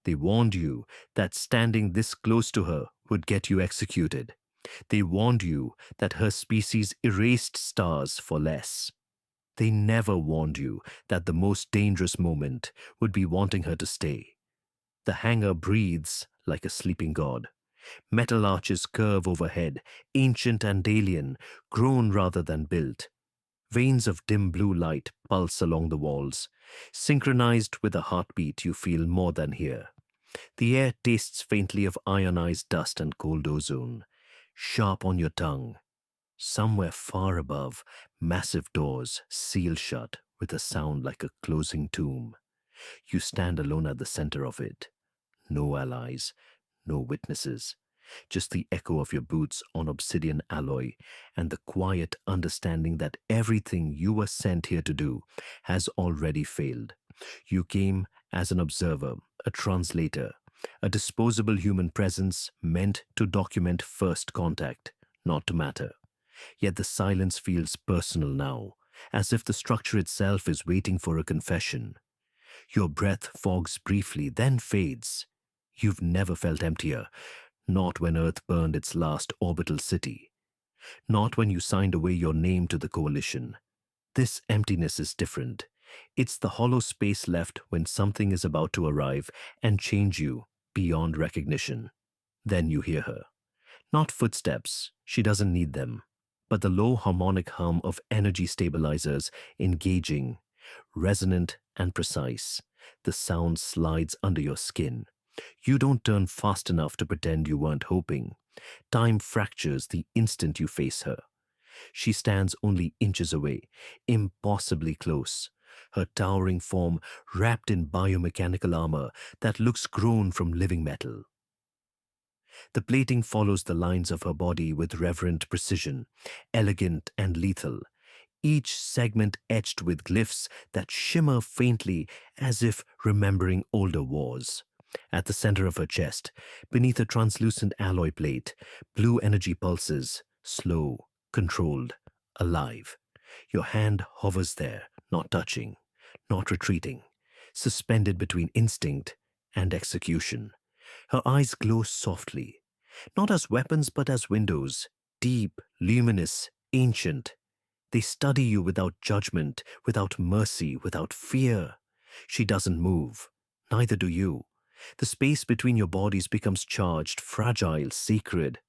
They warned you that standing this close to her would get you executed. They warned you that her species erased stars for less. They never warned you that the most dangerous moment would be wanting her to stay. The hangar breathes like a sleeping god. Metal arches curve overhead, ancient and alien, grown rather than built. Veins of dim blue light pulse along the walls. Synchronized with a heartbeat you feel more than hear. The air tastes faintly of ionized dust and cold ozone, sharp on your tongue. Somewhere far above, massive doors seal shut with a sound like a closing tomb. You stand alone at the center of it. No allies, no witnesses, just the echo of your boots on obsidian alloy and the quiet understanding that everything you were sent here to do has already failed. You came as an observer, a translator, a disposable human presence meant to document first contact, not to matter. Yet the silence feels personal now, as if the structure itself is waiting for a confession. Your breath fogs briefly, then fades. You've never felt emptier, not when Earth burned its last orbital city, not when you signed away your name to the coalition. This emptiness is different. It's the hollow space left when something is about to arrive and change you beyond recognition. Then you hear her. Not footsteps, she doesn't need them, but the low harmonic hum of energy stabilizers engaging, resonant and precise. The sound slides under your skin. You don't turn fast enough to pretend you weren't hoping. Time fractures the instant you face her. She stands only inches away, impossibly close, her towering form wrapped in biomechanical armor that looks grown from living metal. The plating follows the lines of her body with reverent precision, elegant and lethal, each segment etched with glyphs that shimmer faintly as if remembering older wars. At the center of her chest, beneath a translucent alloy plate, blue energy pulses, slow, controlled, alive. Your hand hovers there, not touching, not retreating, suspended between instinct and execution. Her eyes glow softly, not as weapons but as windows, deep, luminous, ancient. They study you without judgment, without mercy, without fear. She doesn't move. Neither do you. The space between your bodies becomes charged, fragile, sacred.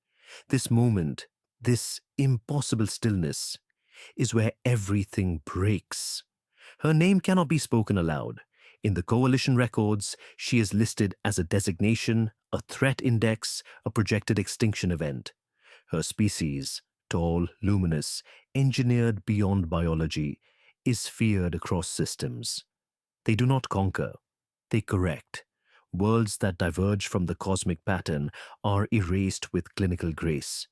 This moment, this impossible stillness, is where everything breaks. Her name cannot be spoken aloud. In the coalition records, she is listed as a designation, a threat index, a projected extinction event. Her species, tall, luminous, engineered beyond biology, is feared across systems. They do not conquer, they correct. Worlds that diverge from the cosmic pattern are erased with clinical grace.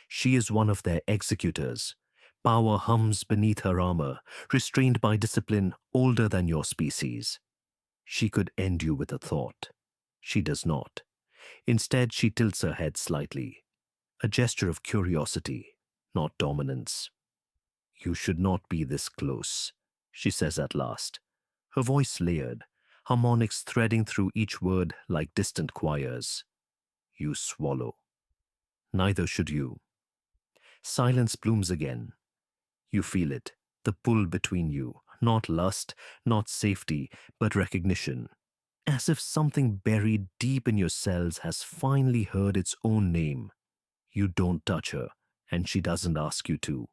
She is one of their executors. Power hums beneath her armor, restrained by discipline older than your species. She could end you with a thought. She does not. Instead, she tilts her head slightly, a gesture of curiosity, not dominance. You should not be this close, she says at last, her voice layered, harmonics threading through each word like distant choirs. You swallow. Neither should you. Silence blooms again. You feel it, the pull between you, not lust, not safety, but recognition. As if something buried deep in your cells has finally heard its own name. You don't touch her, and she doesn't ask you to.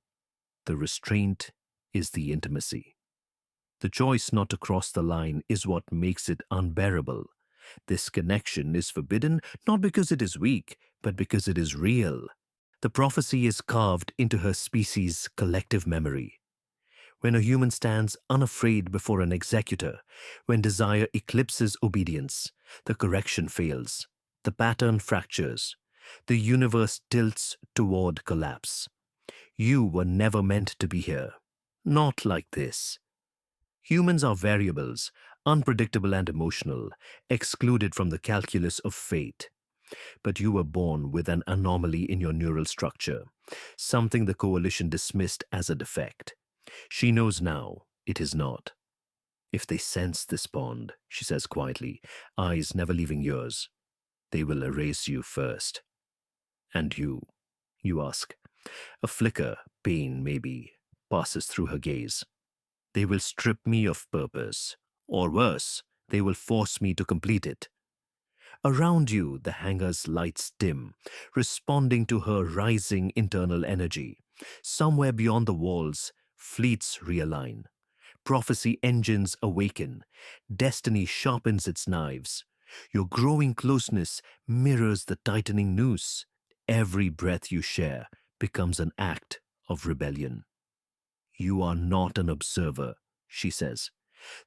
The restraint is the intimacy. The choice not to cross the line is what makes it unbearable. This connection is forbidden not because it is weak, but because it is real. The prophecy is carved into her species' collective memory. When a human stands unafraid before an executor, when desire eclipses obedience, the correction fails, the pattern fractures, the universe tilts toward collapse. You were never meant to be here. Not like this. Humans are variables, unpredictable and emotional, excluded from the calculus of fate. But you were born with an anomaly in your neural structure, something the coalition dismissed as a defect. She knows now it is not. If they sense this bond, she says quietly, eyes never leaving yours, they will erase you first. And you ask. A flicker, pain maybe, passes through her gaze. They will strip me of purpose. Or worse, they will force me to complete it. Around you, the hangar's lights dim, responding to her rising internal energy. Somewhere beyond the walls, fleets realign. Prophecy engines awaken. Destiny sharpens its knives. Your growing closeness mirrors the tightening noose. Every breath you share becomes an act of rebellion. You are not an observer, she says.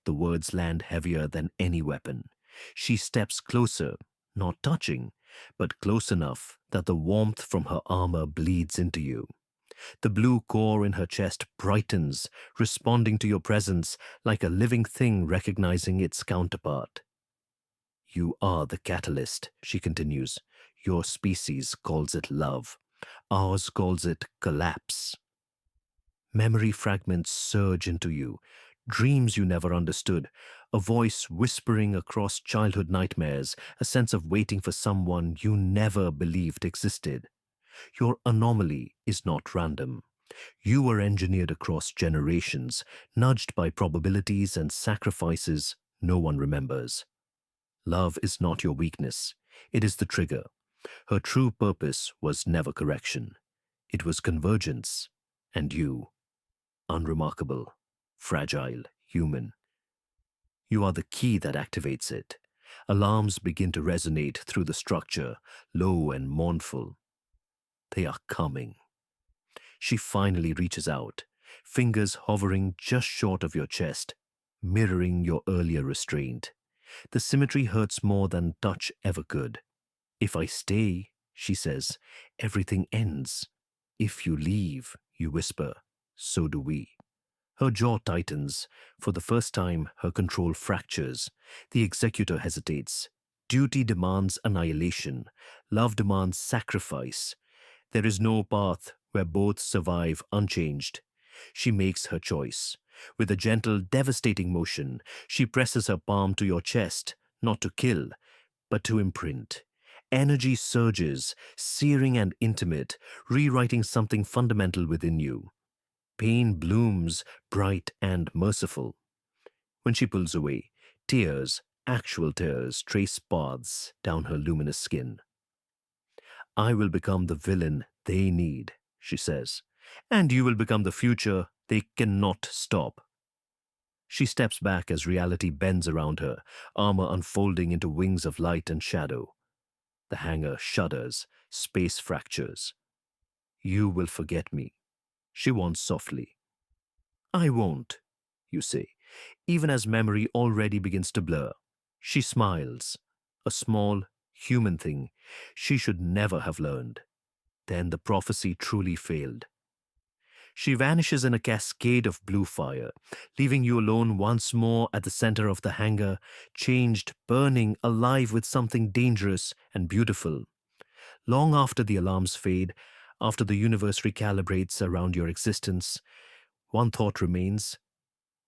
The words land heavier than any weapon. She steps closer, not touching, but close enough that the warmth from her armor bleeds into you. The blue core in her chest brightens, responding to your presence like a living thing recognizing its counterpart. You are the catalyst, she continues. Your species calls it love. Ours calls it collapse. Memory fragments surge into you, dreams you never understood, a voice whispering across childhood nightmares, a sense of waiting for someone you never believed existed. Your anomaly is not random. You were engineered across generations, nudged by probabilities and sacrifices no one remembers. Love is not your weakness. It is the trigger. Her true purpose was never correction. It was convergence. And you, unremarkable, fragile, human. You are the key that activates it. Alarms begin to resonate through the structure, low and mournful. They are coming. She finally reaches out, fingers hovering just short of your chest, mirroring your earlier restraint. The symmetry hurts more than touch ever could. If I stay, she says, everything ends. If you leave, you whisper, so do we. Her jaw tightens. For the first time, her control fractures. The executor hesitates. Duty demands annihilation. Love demands sacrifice. There is no path where both survive unchanged. She makes her choice. With a gentle, devastating motion, she presses her palm to your chest, not to kill, but to imprint. Energy surges, searing and intimate, rewriting something fundamental within you. Pain blooms, bright and merciful. When she pulls away, tears, actual tears, trace paths down her luminous skin. I will become the villain they need, she says, and you will become the future they cannot stop. She steps back as reality bends around her, armor unfolding into wings of light and shadow. The hangar shudders, space fractures. You will forget me, she warns softly. I won't, you say, even as memory already begins to blur. She smiles, a small, human thing she should never have learned. Then the prophecy truly failed. She vanishes in a cascade of blue fire, leaving you alone once more at the center of the hangar, changed, burning, alive with something dangerous and beautiful. Long after the alarms fade, after the universe recalibrates around your existence, one thought remains,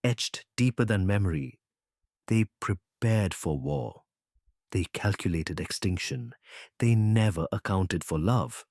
etched deeper than memory. They prepared for war. They calculated extinction. They never accounted for love.